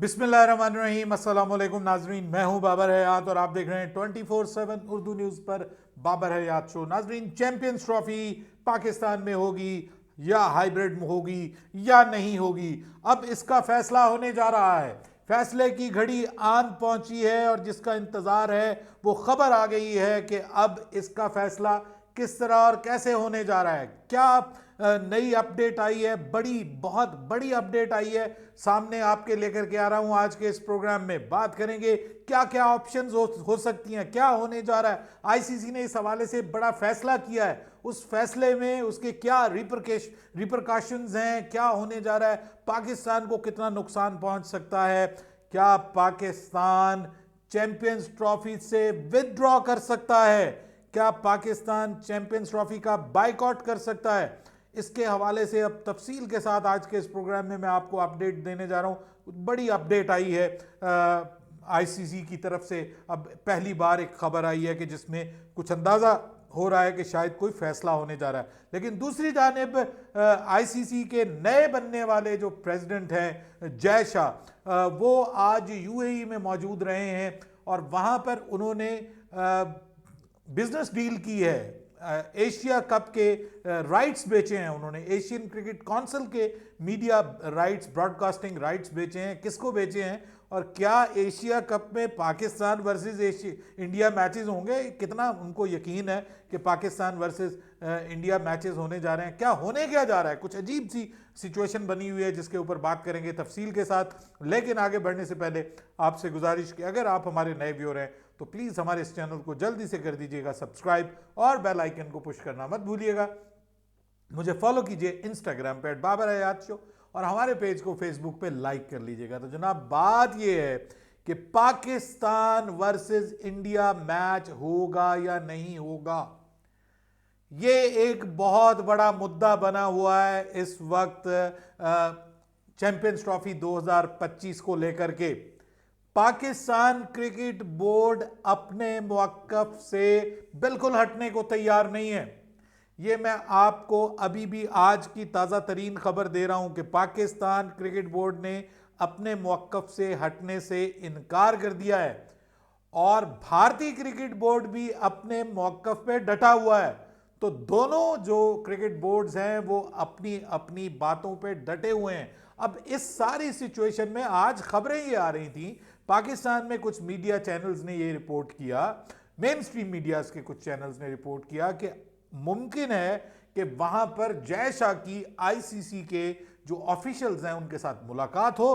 बिस्मिल्लाहिर्रहमानिर्रहीम, अस्सलाम वालेकुम नाजरीन। मैं हूं बाबर हयात और आप देख रहे हैं 24/7 उर्दू न्यूज़ पर बाबर हयात शो। नाजरीन, चैंपियंस ट्रॉफी पाकिस्तान में होगी या हाइब्रिड में होगी या नहीं होगी, अब इसका फैसला होने जा रहा है। फैसले की घड़ी आन पहुंची है और जिसका इंतज़ार है वो खबर आ गई है कि अब इसका फैसला किस तरह और कैसे होने जा रहा है। क्या नई अपडेट आई है, बड़ी बहुत बड़ी अपडेट आई है, सामने आपके लेकर के आ रहा हूं। आज के इस प्रोग्राम में बात करेंगे क्या क्या ऑप्शंस हो सकती हैं, क्या होने जा रहा है। आईसीसी ने इस हवाले से बड़ा फैसला किया है, उस फैसले में उसके क्या रिपरकाशंस हैं, क्या होने जा रहा है, पाकिस्तान को कितना नुकसान पहुंच सकता है, क्या पाकिस्तान चैंपियंस ट्रॉफी से विदड्रॉ कर सकता है, क्या पाकिस्तान चैंपियंस ट्रॉफी का बाइकआउट कर सकता है। इसके हवाले से अब तफसील के साथ आज के इस प्रोग्राम में मैं आपको अपडेट देने जा रहा हूं। बड़ी अपडेट आई है आईसीसी की तरफ से। अब पहली बार एक खबर आई है कि जिसमें कुछ अंदाज़ा हो रहा है कि शायद कोई फैसला होने जा रहा है। लेकिन दूसरी जानिब आईसीसी के नए बनने वाले जो प्रेसिडेंट हैं जय शाह, वो आज यूएई में मौजूद रहे हैं और वहाँ पर उन्होंने बिजनेस डील की है। एशिया कप के राइट्स बेचे हैं उन्होंने, एशियन क्रिकेट काउंसिल के मीडिया राइट्स, ब्रॉडकास्टिंग राइट्स बेचे हैं। किसको बेचे हैं और क्या एशिया कप में पाकिस्तान वर्सेस इंडिया मैचेस होंगे? कितना उनको यकीन है कि पाकिस्तान वर्सेस इंडिया मैचेस होने जा रहे हैं? क्या होने क्या जा रहा है? कुछ अजीब सी सिचुएशन बनी हुई है जिसके ऊपर बात करेंगे तफसील के साथ। लेकिन आगे बढ़ने से पहले आपसे गुजारिश कि अगर आप हमारे नए व्यूअर हैं तो प्लीज़ हमारे इस चैनल को जल्दी से कर दीजिएगा सब्सक्राइब और बेल आइकन को पुश करना मत भूलिएगा। मुझे फॉलो कीजिए इंस्टाग्राम पे @बाबर हयात शो और हमारे पेज को फेसबुक पे लाइक कर लीजिएगा। तो जनाब, बात यह है कि पाकिस्तान वर्सेस इंडिया मैच होगा या नहीं होगा, ये एक बहुत बड़ा मुद्दा बना हुआ है इस वक्त चैंपियंस ट्रॉफी 2025 को लेकर के। पाकिस्तान क्रिकेट बोर्ड अपने मौक़िफ़ से बिल्कुल हटने को तैयार नहीं है। ये मैं आपको अभी भी आज की ताज़ा तरीन खबर दे रहा हूं कि पाकिस्तान क्रिकेट बोर्ड ने अपने मौक़िफ़ से हटने से इनकार कर दिया है और भारतीय क्रिकेट बोर्ड भी अपने मौक़िफ़ पे डटा हुआ है। तो दोनों जो क्रिकेट बोर्ड्स हैं वो अपनी अपनी बातों पे डटे हुए हैं। अब इस सारी सिचुएशन में आज खबरें ये आ रही थी, पाकिस्तान में कुछ मीडिया चैनल्स ने ये रिपोर्ट किया, मेन स्ट्रीम मीडियाज के कुछ चैनल्स ने रिपोर्ट किया कि मुमकिन है कि वहां पर जय शाह की आईसीसी के जो ऑफिशियल्स हैं उनके साथ मुलाकात हो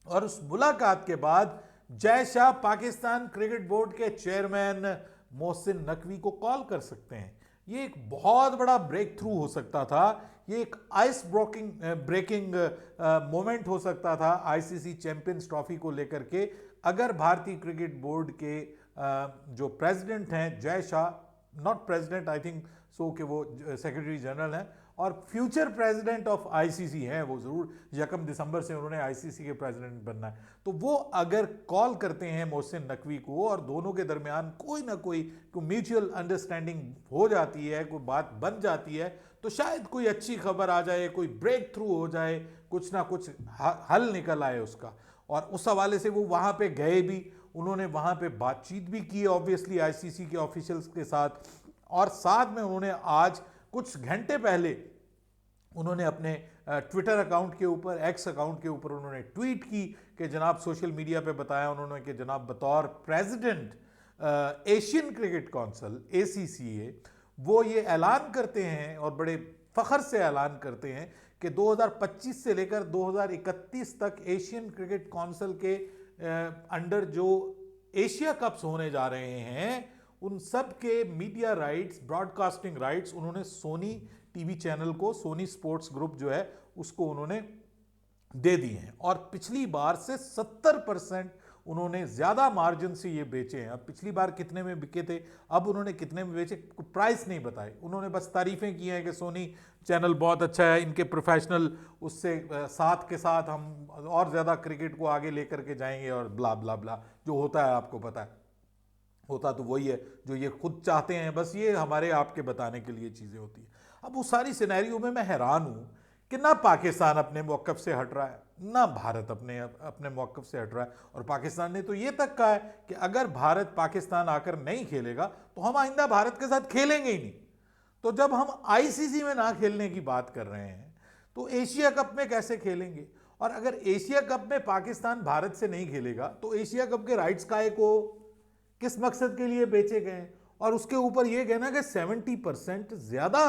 और उस मुलाकात के बाद जय शाह पाकिस्तान क्रिकेट बोर्ड के चेयरमैन मोहसिन नकवी को कॉल कर सकते हैं। ये एक बहुत बड़ा ब्रेक थ्रू हो सकता था, ये एक आइस ब्रेकिंग मोमेंट हो सकता था आईसीसी चैंपियंस ट्रॉफी को लेकर के, अगर भारतीय क्रिकेट बोर्ड के जो प्रेसिडेंट हैं Jay Shah, not president I think so कि वो सेक्रेटरी जनरल हैं और फ्यूचर प्रेसिडेंट ऑफ आईसीसी हैं, वो ज़रूर 1 दिसंबर से उन्होंने आईसीसी के प्रेसिडेंट बनना है। तो वो अगर कॉल करते हैं मोहसिन नकवी को और दोनों के दरमियान कोई ना कोई म्यूचुअल अंडरस्टैंडिंग हो जाती है, कोई बात बन जाती है, तो शायद कोई अच्छी खबर आ जाए, कोई ब्रेक थ्रू हो जाए, कुछ ना कुछ हल निकल आए उसका। और उस हवाले से वो वहाँ पे गए भी, उन्होंने वहाँ पे बातचीत भी की ऑब्वियसली आईसीसी के ऑफिशियल्स के साथ, और साथ में उन्होंने आज कुछ घंटे पहले उन्होंने अपने ट्विटर अकाउंट के ऊपर, एक्स अकाउंट के ऊपर उन्होंने ट्वीट की कि जनाब, सोशल मीडिया पे बताया उन्होंने कि जनाब बतौर president Asian cricket council ACCA वो ये ऐलान करते हैं और बड़े फ़ख्र से ऐलान करते हैं कि 2025 से लेकर 2031 तक एशियन क्रिकेट काउंसिल के अंडर जो एशिया कप्स होने जा रहे हैं उन सब के मीडिया राइट्स, ब्रॉडकास्टिंग राइट्स उन्होंने सोनी टीवी चैनल को, सोनी स्पोर्ट्स ग्रुप जो है उसको उन्होंने दे दिए हैं और पिछली बार से 70% उन्होंने ज़्यादा मार्जिन से ये बेचे हैं। अब पिछली बार कितने में बिके थे, अब उन्होंने कितने में बेचे, प्राइस नहीं बताए, उन्होंने बस तारीफ़ें की हैं कि सोनी चैनल बहुत अच्छा है, इनके प्रोफेशनल उससे साथ के साथ हम और ज़्यादा क्रिकेट को आगे लेकर के जाएंगे और ब्ला ब्ला ब्ला, जो होता है आपको पता है, होता तो वही है जो ये खुद चाहते हैं, बस ये हमारे आपके बताने के लिए चीज़ें होती हैं। अब उस सारी सिनेरियो में मैं हैरान हूँ कि ना पाकिस्तान अपने मौक़िफ़ से हट रहा है, ना भारत अपने अपने मौक़िफ़ से हट रहा है। और पाकिस्तान ने तो ये तक कहा है कि अगर भारत पाकिस्तान आकर नहीं खेलेगा तो हम आइंदा भारत के साथ खेलेंगे ही नहीं। तो जब हम आईसीसी में ना खेलने की बात कर रहे हैं तो एशिया कप में कैसे खेलेंगे? और अगर एशिया कप में पाकिस्तान भारत से नहीं खेलेगा तो एशिया कप के राइट्स काहे को, किस मकसद के लिए बेचे गए? और उसके ऊपर यह कहना कि 70% ज्यादा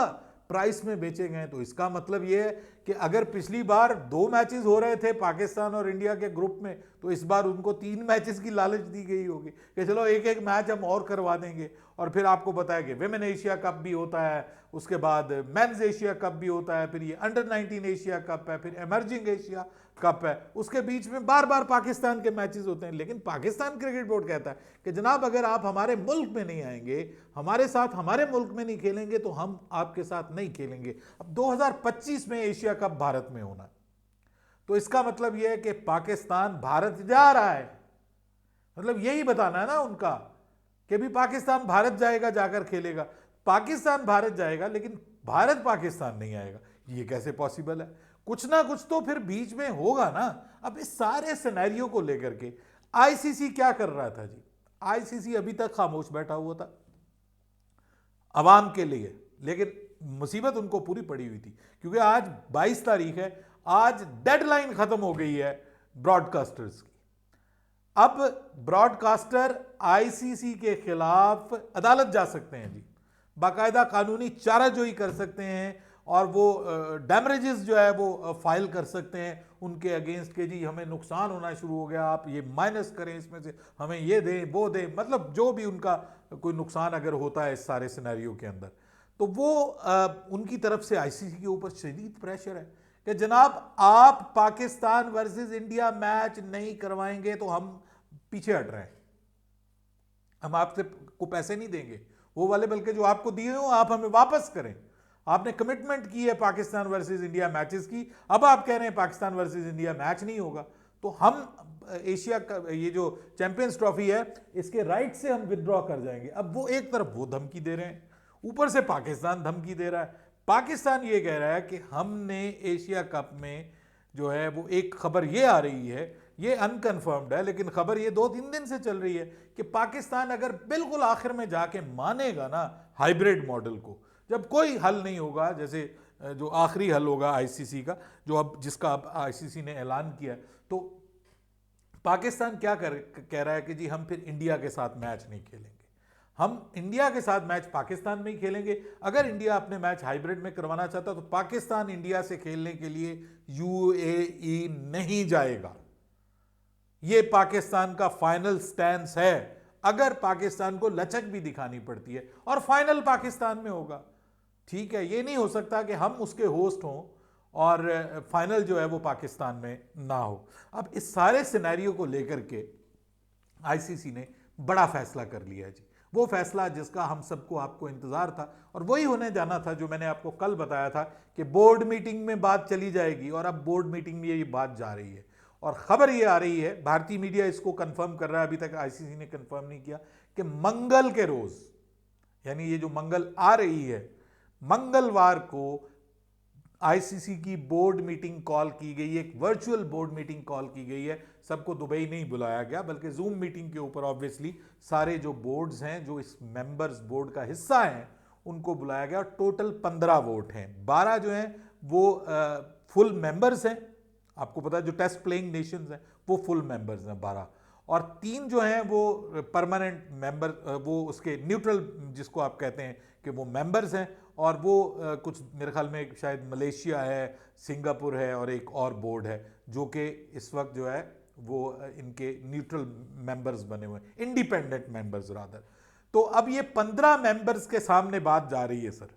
प्राइस में बेचे गए। तो इसका मतलब यह है कि अगर पिछली बार 2 मैचेस हो रहे थे पाकिस्तान और इंडिया के ग्रुप में, तो इस बार उनको 3 मैचेस की लालच दी गई होगी कि चलो एक एक मैच हम और करवा देंगे। और फिर आपको पता है कि विमेन एशिया कप भी होता है, उसके बाद मेंस एशिया कप भी होता है, फिर ये अंडर 19 एशिया कप है, फिर इमर्जिंग एशिया कप है, उसके बीच में बार बार पाकिस्तान के मैचेस होते हैं। लेकिन पाकिस्तान क्रिकेट बोर्ड कहता है कि जनाब अगर आप हमारे मुल्क में नहीं आएंगे, हमारे साथ हमारे मुल्क में नहीं खेलेंगे तो हम आपके साथ नहीं खेलेंगे। अब 2025 में एशिया कप भारत में होना है, तो इसका मतलब यह है कि पाकिस्तान भारत जा रहा है। मतलब यही बताना है ना उनका कि भी पाकिस्तान भारत जाएगा, जाकर खेलेगा। पाकिस्तान भारत जाएगा लेकिन भारत पाकिस्तान नहीं आएगा, ये कैसे पॉसिबल है? कुछ ना कुछ तो फिर बीच में होगा ना। अब इस सारे सिनेरियो को लेकर के आईसीसी क्या कर रहा था जी? आईसीसी अभी तक खामोश बैठा हुआ था अवाम के लिए, लेकिन मुसीबत उनको पूरी पड़ी हुई थी क्योंकि आज 22 तारीख है, आज डेडलाइन खत्म हो गई है ब्रॉडकास्टर्स की। अब ब्रॉडकास्टर आईसीसी के खिलाफ अदालत जा सकते हैं जी, बाकायदा कानूनी चाराजोई कर सकते हैं और वो डैमेजेस जो है वो फाइल कर सकते हैं उनके अगेंस्ट के जी हमें नुकसान होना शुरू हो गया, आप ये माइनस करें, इसमें से हमें ये दें वो दें, मतलब जो भी उनका कोई नुकसान अगर होता है इस सारे सिनेरियो के अंदर, तो वो उनकी तरफ से आईसीसी के ऊपर शदीद प्रेशर है कि जनाब आप पाकिस्तान वर्सेस इंडिया मैच नहीं करवाएंगे तो हम पीछे हट रहे हैं, हम आपसे को पैसे नहीं देंगे वो वाले, बल्कि जो आपको दिए हो आप हमें वापस करें। आपने कमिटमेंट की है पाकिस्तान वर्सेस इंडिया मैचेस की, अब आप कह रहे हैं पाकिस्तान वर्सेस इंडिया मैच नहीं होगा, तो हम एशिया का ये जो चैंपियंस ट्रॉफी है इसके राइट से हम विदड्रॉ कर जाएंगे। अब वो एक तरफ वो धमकी दे रहे हैं, ऊपर से पाकिस्तान धमकी दे रहा है। पाकिस्तान ये कह रहा है कि हमने एशिया कप में जो है वो, एक खबर ये आ रही है, ये अनकन्फर्म्ड है लेकिन खबर ये 2-3 दिन से चल रही है कि पाकिस्तान अगर बिल्कुल आखिर में जाके मानेगा ना हाइब्रिड मॉडल को, जब कोई हल नहीं होगा, जैसे जो आखिरी हल होगा आईसीसी का, जो अब जिसका अब आईसीसी ने ऐलान किया, तो पाकिस्तान क्या कह रहा है कि जी हम फिर इंडिया के साथ मैच नहीं खेलेंगे, हम इंडिया के साथ मैच पाकिस्तान में ही खेलेंगे। अगर इंडिया अपने मैच हाइब्रिड में करवाना चाहता तो पाकिस्तान इंडिया से खेलने के लिए यूएई नहीं जाएगा। ये पाकिस्तान का फाइनल स्टैंड है। अगर पाकिस्तान को लचक भी दिखानी पड़ती है और फाइनल पाकिस्तान में होगा, ठीक है, ये नहीं हो सकता कि हम उसके होस्ट हों और फाइनल जो है वो पाकिस्तान में ना हो। अब इस सारे सिनेरियो को लेकर के आईसीसी ने बड़ा फैसला कर लिया है जी, वो फैसला जिसका हम सबको आपको इंतजार था और वही होने जाना था जो मैंने आपको कल बताया था कि बोर्ड मीटिंग में बात चली जाएगी, और अब बोर्ड मीटिंग में ये बात जा रही है। और खबर ये आ रही है, भारतीय मीडिया इसको कंफर्म कर रहा है, अभी तक आईसीसी ने कंफर्म नहीं किया, कि मंगल के रोज, यानी ये जो मंगल आ रही है, मंगलवार को आईसीसी की बोर्ड मीटिंग कॉल की गई है, एक वर्चुअल बोर्ड मीटिंग कॉल की गई है। सबको दुबई नहीं बुलाया गया बल्कि जूम मीटिंग के ऊपर ऑब्वियसली सारे जो बोर्ड्स हैं, जो इस मेंबर्स बोर्ड का हिस्सा हैं, उनको बुलाया गया। टोटल 15 वोट हैं, 12 जो हैं वो फुल मेंबर्स हैं, आपको पता है जो टेस्ट प्लेइंग नेशंस हैं वो फुल मेंबर्स हैं 12, और 3 जो हैं वो परमानेंट मेंबर, वो उसके न्यूट्रल जिसको आप कहते हैं कि वो मेंबर्स हैं, और वो कुछ मेरे ख्याल में शायद मलेशिया है, सिंगापुर है और एक और बोर्ड है जो कि इस वक्त जो है वो इनके न्यूट्रल मेंबर्स बने हुए हैं, इंडिपेंडेंट मेंबर्स रादर। तो अब ये 15 मेंबर्स के सामने बात जा रही है सर,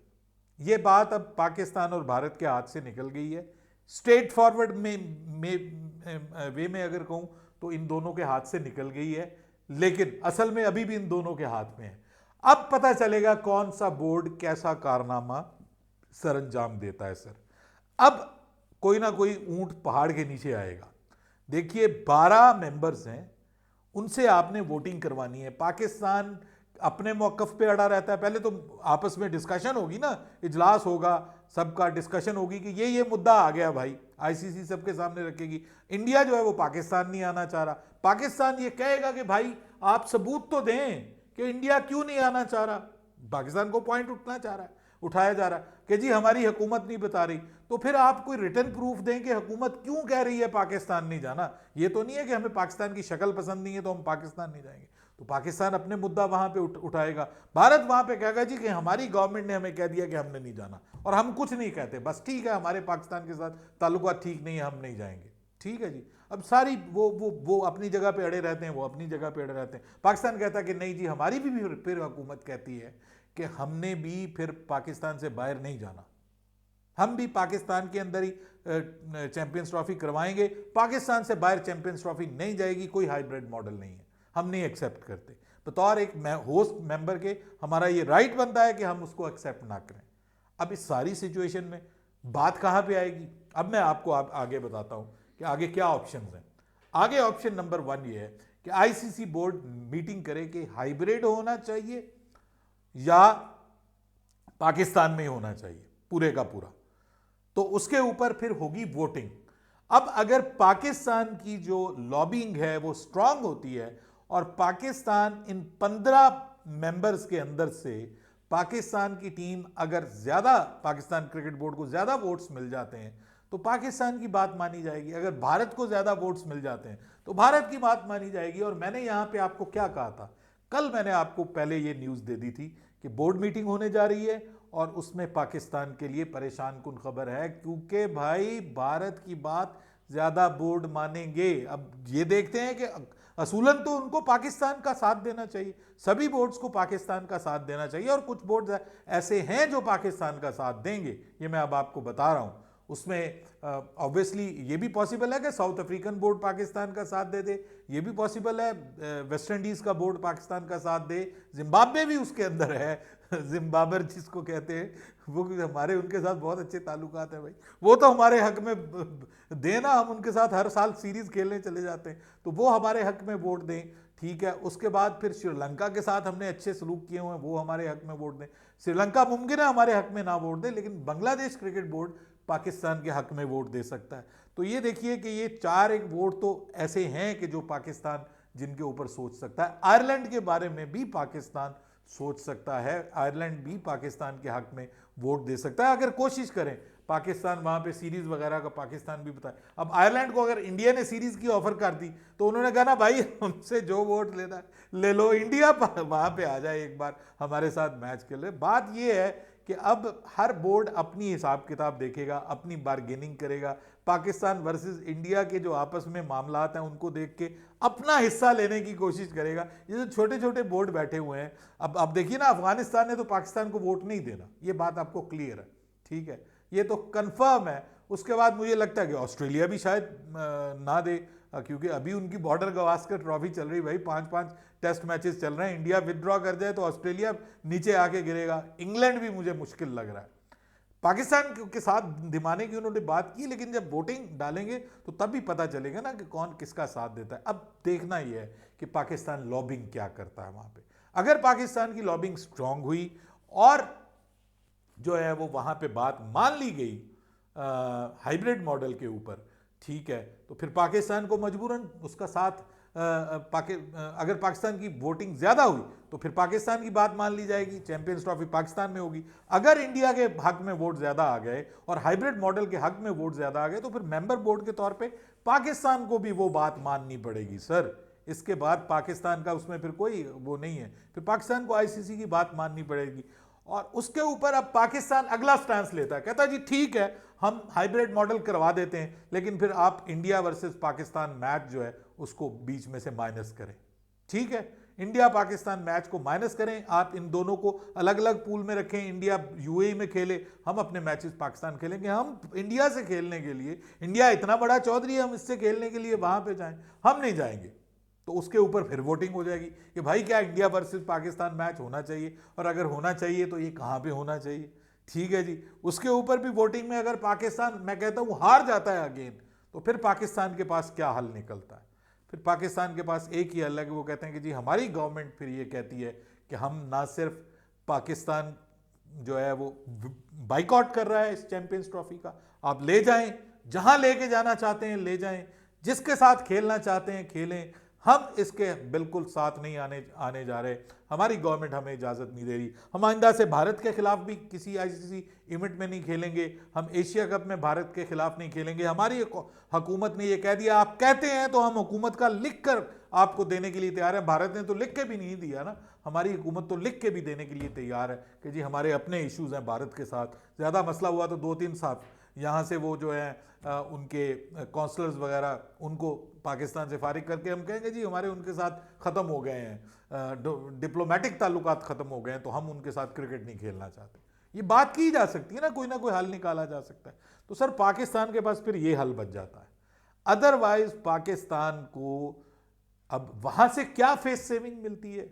ये बात अब पाकिस्तान और भारत के हाथ से निकल गई है। स्ट्रेट फॉरवर्ड वे में अगर कहूं तो इन दोनों के हाथ से निकल गई है, लेकिन असल में अभी भी इन दोनों के हाथ में है। अब पता चलेगा कौन सा बोर्ड कैसा कारनामा सरंजाम देता है सर। अब कोई ना कोई ऊंट पहाड़ के नीचे आएगा। देखिए 12 मेंबर्स हैं, उनसे आपने वोटिंग करवानी है। पाकिस्तान अपने मौकफ पे अड़ा रहता है, पहले तो आपस में डिस्कशन होगी ना, इजलास होगा, सबका डिस्कशन होगी कि ये मुद्दा आ गया भाई, आईसीसी सबके सामने रखेगी। इंडिया जो है वो पाकिस्तान नहीं आना चाह रहा, पाकिस्तान ये कहेगा कि भाई आप सबूत तो दें कि इंडिया क्यों नहीं आना चाह रहा। पाकिस्तान को पॉइंट उठाया जा रहा कि जी हमारी हुकूमत नहीं बता रही, तो फिर आप कोई रिटर्न प्रूफ दें कि हुकूमत क्यों कह रही है पाकिस्तान नहीं जाना। ये तो नहीं है कि हमें पाकिस्तान की शक्ल पसंद नहीं है तो हम पाकिस्तान नहीं जाएंगे। तो पाकिस्तान अपने मुद्दा वहां पे उठाएगा, भारत वहां पे कहेगा जी कि हमारी गवर्नमेंट ने हमें कह दिया कि हमने नहीं जाना, और हम कुछ नहीं कहते, बस ठीक है हमारे पाकिस्तान के साथ ताल्लुकात ठीक नहीं है, हम नहीं जाएंगे। ठीक है जी। अब सारी वो अपनी जगह पे अड़े रहते हैं, वो अपनी जगह पे अड़े रहते हैं। पाकिस्तान कहता है कि नहीं जी हमारी भी फिर हुकूमत कहती है कि हमने भी फिर पाकिस्तान से बाहर नहीं जाना, हम भी पाकिस्तान के अंदर ही चैंपियंस ट्रॉफी करवाएंगे, पाकिस्तान से बाहर चैंपियंस ट्रॉफी नहीं जाएगी, कोई हाइब्रिड मॉडल नहीं है, हम नहीं एक्सेप्ट करते। बतौर एक होस्ट मेंबर के हमारा ये राइट बनता है कि हम उसको एक्सेप्ट ना करें। अब इस सारी सिचुएशन में बात कहां पे आएगी, अब मैं आपको आगे बताता हूं कि आगे क्या ऑप्शंस हैं। आगे ऑप्शन नंबर 1 ये है कि आईसीसी बोर्ड मीटिंग करे कि हाइब्रिड होना चाहिए या पाकिस्तान में ही होना चाहिए पूरे का पूरा, तो उसके ऊपर फिर होगी वोटिंग। अब अगर पाकिस्तान की जो लॉबिंग है वो स्ट्रांग होती है और पाकिस्तान इन 15 मेंबर्स के अंदर से पाकिस्तान की टीम अगर ज्यादा, पाकिस्तान क्रिकेट बोर्ड को ज्यादा वोट्स मिल जाते हैं तो पाकिस्तान की बात मानी जाएगी, अगर भारत को ज्यादा वोट्स मिल जाते हैं तो भारत की बात मानी जाएगी। और मैंने यहां पे आपको क्या कहा था, कल मैंने आपको पहले ये न्यूज दे दी थी कि बोर्ड मीटिंग होने जा रही है और उसमें पाकिस्तान के लिए परेशान कुन खबर है, क्योंकि भाई भारत की बात ज्यादा बोर्ड मानेंगे। अब ये देखते हैं कि असूलन तो उनको पाकिस्तान का साथ देना चाहिए, सभी बोर्ड्स को पाकिस्तान का साथ देना चाहिए, और कुछ बोर्ड्स ऐसे हैं जो पाकिस्तान का साथ देंगे, ये मैं अब आपको बता रहा हूं। उसमें ऑब्वियसली ये भी पॉसिबल है कि साउथ अफ्रीकन बोर्ड पाकिस्तान का साथ दे दे, ये भी पॉसिबल है वेस्ट इंडीज का बोर्ड पाकिस्तान का साथ दे, जिम्बाब्वे भी उसके अंदर है, जिम्बाबर जिसको कहते हैं, वो हमारे उनके साथ बहुत अच्छे ताल्लुकात हैं भाई, वो तो हमारे हक में देना, हम उनके साथ हर साल सीरीज खेलने चले जाते हैं, तो वो हमारे हक में वोट दें। ठीक है, उसके बाद फिर श्रीलंका के साथ हमने अच्छे सलूक किए हुए हैं, वो हमारे हक में वोट दें। श्रीलंका मुमकिन है हमारे हक में ना वोट दे, लेकिन बांग्लादेश क्रिकेट बोर्ड पाकिस्तान के हक में वोट दे सकता है। तो ये देखिए कि ये 4 एक वोट तो ऐसे हैं कि जो पाकिस्तान जिनके ऊपर सोच सकता है। आयरलैंड के बारे में भी पाकिस्तान सोच सकता है, आयरलैंड भी पाकिस्तान के हक में वोट दे सकता है अगर कोशिश करें। पाकिस्तान वहां पे सीरीज वगैरह का पाकिस्तान भी बताए। अब आयरलैंड को अगर इंडिया ने सीरीज की ऑफर कर दी तो उन्होंने कहा ना भाई हमसे जो वोट लेना है ले लो, इंडिया वहां पे आ जाए एक बार हमारे साथ मैच खेले। बात यह है कि अब हर बोर्ड अपनी हिसाब किताब देखेगा, अपनी बार्गेनिंग करेगा, पाकिस्तान वर्सेस इंडिया के जो आपस में मामलात हैं उनको देख के अपना हिस्सा लेने की कोशिश करेगा। ये जो छोटे छोटे बोर्ड बैठे हुए हैं, अब देखिए ना, अफगानिस्तान ने तो पाकिस्तान को वोट नहीं देना, ये बात आपको क्लियर है, ठीक है, ये तो कंफर्म है। उसके बाद मुझे लगता है कि ऑस्ट्रेलिया भी शायद ना दे, क्योंकि अभी उनकी बॉर्डर गवास्कर ट्रॉफी चल रही भाई, 5-5 टेस्ट मैचेस चल रहे हैं। इंडिया विथड्रॉ कर जाए तो ऑस्ट्रेलिया नीचे आके गिरेगा, इंग्लैंड भी मुझे मुश्किल लग रहा है। पाकिस्तान के साथ दिमाने की उन्होंने बात की, लेकिन जब वोटिंग डालेंगे तो तब भी पता चलेगा ना कि कौन किसका साथ देता है। अब देखना यह है कि पाकिस्तान लॉबिंग क्या करता है वहां पे। अगर पाकिस्तान की लॉबिंग स्ट्रांग हुई और जो है वो वहां पे बात मान ली गई हाइब्रिड मॉडल के ऊपर, ठीक है, तो फिर पाकिस्तान को मजबूरन उसका साथ अगर पाकिस्तान की वोटिंग ज्यादा हुई तो फिर पाकिस्तान की बात मान ली जाएगी, चैंपियंस ट्रॉफी पाकिस्तान में होगी। अगर इंडिया के हक में वोट ज्यादा आ गए और हाइब्रिड मॉडल के हक में वोट ज्यादा आ गए तो फिर मेंबर बोर्ड के तौर पे पाकिस्तान को भी वो बात माननी पड़ेगी सर। इसके बाद पाकिस्तान का उसमें फिर कोई वो नहीं है, फिर पाकिस्तान को आईसीसी की बात माननी पड़ेगी। और उसके ऊपर अब पाकिस्तान अगला स्टैंस लेता है, कहता है जी ठीक है हम हाइब्रिड मॉडल करवा देते हैं, लेकिन फिर आप इंडिया वर्सेस पाकिस्तान मैच जो है उसको बीच में से माइनस करें। ठीक है, इंडिया पाकिस्तान मैच को माइनस करें, आप इन दोनों को अलग अलग पूल में रखें, इंडिया यूएई में खेले, हम अपने मैचेस पाकिस्तान खेलेंगे। हम इंडिया से खेलने के लिए, इंडिया इतना बड़ा चौधरी है, हम इससे खेलने के लिए वहां पे जाएं, हम नहीं जाएंगे। तो उसके ऊपर फिर वोटिंग हो जाएगी कि भाई क्या इंडिया वर्सेस पाकिस्तान मैच होना चाहिए, और अगर होना चाहिए तो ये कहां पे होना चाहिए। ठीक है जी, उसके ऊपर भी वोटिंग में अगर पाकिस्तान, मैं कहता हूं, हार जाता है अगेन, तो फिर पाकिस्तान के पास क्या हल निकलता है। फिर पाकिस्तान के पास एक ही हल है कि वो कहते हैं कि जी हमारी गवर्नमेंट फिर ये कहती है कि हम ना सिर्फ पाकिस्तान जो है वो बाइकआउट कर रहा है इस चैंपियंस ट्रॉफी का। आप ले जाएं, जहां लेके जाना चाहते हैं ले जाएं, जिसके साथ खेलना चाहते हैं खेलें, हम इसके बिल्कुल साथ नहीं आने जा रहे। हमारी गवर्नमेंट हमें इजाज़त नहीं दे रही। हम आइंदा से भारत के खिलाफ भी किसी आईसीसी इवेंट में नहीं खेलेंगे, हम एशिया कप में भारत के खिलाफ नहीं खेलेंगे। हमारी हुकूमत ने ये कह दिया, आप कहते हैं तो हम हुकूमत का लिख कर आपको देने के लिए तैयार है। भारत ने तो लिख के भी नहीं दिया ना, हमारी हुकूमत तो लिख के भी देने के लिए तैयार है कि जी हमारे अपने इश्यूज हैं भारत के साथ। ज़्यादा मसला हुआ तो 2-3 साथ यहाँ से वो जो है उनके काउंसलर्स वगैरह उनको पाकिस्तान से फारिग करके हम कहेंगे जी हमारे उनके साथ ख़त्म हो गए हैं, डिप्लोमेटिक ताल्लुकात ख़त्म हो गए हैं, तो हम उनके साथ क्रिकेट नहीं खेलना चाहते। ये बात की जा सकती है ना कोई हल निकाला जा सकता है। तो सर पाकिस्तान के पास फिर ये हल बच जाता है। अदरवाइज पाकिस्तान को अब वहां से क्या फेस सेविंग मिलती है,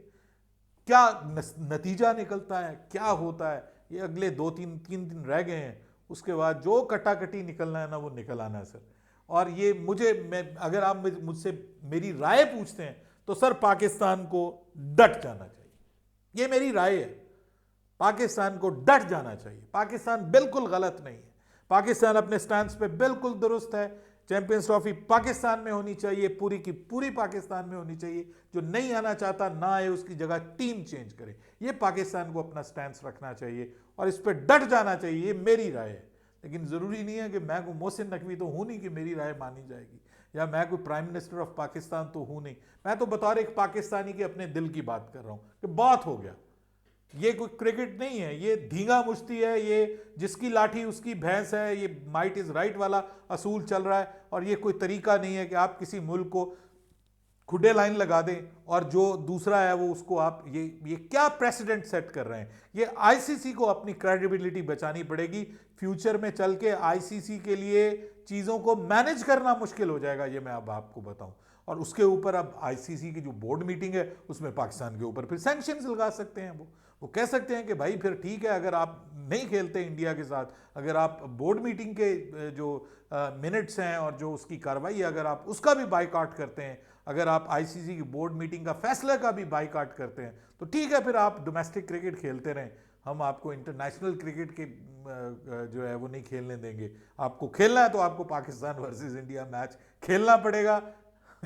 क्या नतीजा निकलता है, क्या होता है, ये अगले 2-3 दिन रह गए हैं। उसके बाद जो कटाकटी निकलना है ना वो निकल आना है सर। और ये अगर आप मुझसे मेरी राय पूछते हैं तो सर पाकिस्तान को डट जाना चाहिए, ये मेरी राय है। पाकिस्तान को डट जाना चाहिए। पाकिस्तान बिल्कुल गलत नहीं है, पाकिस्तान अपने स्टैंड पे बिल्कुल दुरुस्त है। चैंपियंस ट्रॉफी पाकिस्तान में होनी चाहिए, पूरी की पूरी पाकिस्तान में होनी चाहिए। जो नहीं आना चाहता ना आए, उसकी जगह टीम चेंज करे। ये पाकिस्तान को अपना स्टैंड रखना चाहिए और इस पर डट जाना चाहिए, ये मेरी राय है। लेकिन ज़रूरी नहीं है कि मैं कोई मोहसिन नकवी तो हूँ नहीं कि मेरी राय मानी जाएगी, या मैं कोई प्राइम मिनिस्टर ऑफ पाकिस्तान तो हूँ नहीं। मैं तो बतौर एक पाकिस्तानी के अपने दिल की बात कर रहा हूँ कि बहुत हो गया। ये कोई क्रिकेट नहीं है, ये धींगा मुश्ती है, ये जिसकी लाठी उसकी भैंस है, ये माइट इज राइट वाला असूल चल रहा है। और ये कोई तरीका नहीं है कि आप किसी मुल्क को खुडे लाइन लगा दें और जो दूसरा है वो उसको आप ये क्या प्रेसिडेंट सेट कर रहे हैं। ये आईसीसी को अपनी क्रेडिबिलिटी बचानी पड़ेगी। फ्यूचर में चल के आईसीसी के लिए चीज़ों को मैनेज करना मुश्किल हो जाएगा, ये मैं अब आपको बताऊं। और उसके ऊपर अब आईसीसी की जो बोर्ड मीटिंग है उसमें पाकिस्तान के ऊपर फिर सैंक्शंस लगा सकते हैं। वो कह सकते हैं कि भाई फिर ठीक है, अगर आप नहीं खेलते इंडिया के साथ, अगर आप बोर्ड मीटिंग के जो मिनट्स हैं और जो उसकी कार्रवाई है अगर आप उसका भी बाइकआउट करते हैं, अगर आप आईसीसी की बोर्ड मीटिंग का फैसला का भी बाइकआउट करते हैं, तो ठीक है, फिर आप डोमेस्टिक क्रिकेट खेलते रहें। हम आपको इंटरनेशनल क्रिकेट के जो है वो नहीं खेलने देंगे। आपको खेलना है तो आपको पाकिस्तान वर्सेस इंडिया मैच खेलना पड़ेगा,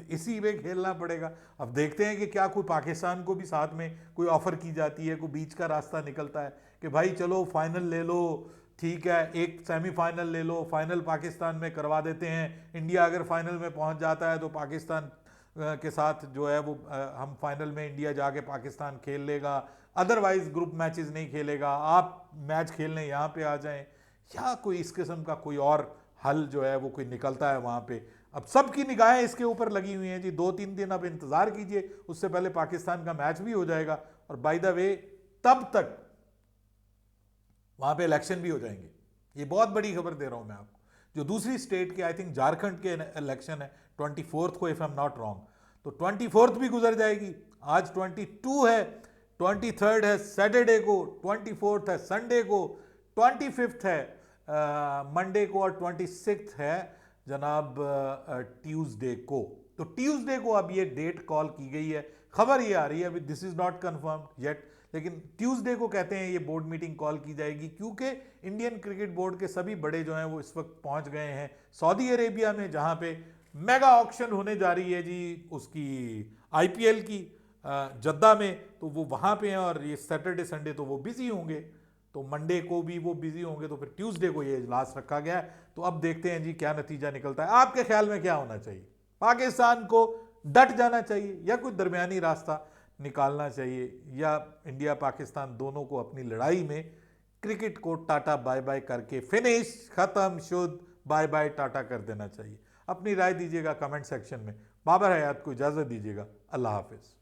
इसी में खेलना पड़ेगा। अब देखते हैं कि क्या कोई पाकिस्तान को भी साथ में कोई ऑफर की जाती है, कोई बीच का रास्ता निकलता है कि भाई चलो फाइनल ले लो, ठीक है, एक सेमीफाइनल ले लो, फाइनल पाकिस्तान में करवा देते हैं। इंडिया अगर फाइनल में पहुंच जाता है तो पाकिस्तान के साथ जो है वो हम फाइनल में इंडिया जाके पाकिस्तान खेल लेगा, अदरवाइज ग्रुप मैचेस नहीं खेलेगा, आप मैच खेलने यहाँ पे आ जाएं, या कोई इस किस्म का कोई और हल जो है वो कोई निकलता है वहाँ पे। अब सबकी निगाहें इसके ऊपर लगी हुई हैं जी। 2-3 दिन अब इंतज़ार कीजिए, उससे पहले पाकिस्तान का मैच भी हो जाएगा। और बाय द वे तब तक वहाँ पे इलेक्शन भी हो जाएंगे। ये बहुत बड़ी खबर दे रहा हूँ मैं आपको। जो दूसरी स्टेट के, आई थिंक झारखंड के इलेक्शन है 24 को, if I am not wrong, तो 24 भी गुजर जाएगी। आज 22 है, 23 है सैटरडे को, 24 है संडे को, 25 है मंडे को, और 26 है जनाब ट्यूसडे को। तो ट्यूसडे को अब ये डेट कॉल की गई है। खबर ये आ रही है, अभी this is not confirm yet, लेकिन ट्यूसडे को कहते हैं ये बोर्ड मीटिंग कॉल की जाएगी, क्योंकि इंडियन क्रिकेट बोर्ड के सभी बड़े जो हैं वो इस वक्त पहुंच गए हैं सऊदी अरेबिया में, जहां पे मेगा ऑक्शन होने जा रही है जी उसकी आईपीएल की जद्दा में। तो वो वहां पे हैं और ये सैटरडे संडे तो वो बिजी होंगे, तो मंडे को भी वो बिजी होंगे, तो फिर ट्यूसडे को ये इजलास रखा गया है। तो अब देखते हैं जी क्या नतीजा निकलता है। आपके ख्याल में क्या होना चाहिए? पाकिस्तान को डट जाना चाहिए या कोई दरमियानी रास्ता निकालना चाहिए, या इंडिया पाकिस्तान दोनों को अपनी लड़ाई में क्रिकेट को टाटा बाय बाय करके फिनिश, खत्म, शुद्ध, बाय बाय टाटा कर देना चाहिए? अपनी राय दीजिएगा कमेंट सेक्शन में। बाबर हयात को इजाज़त दीजिएगा। अल्लाह हाफिज़।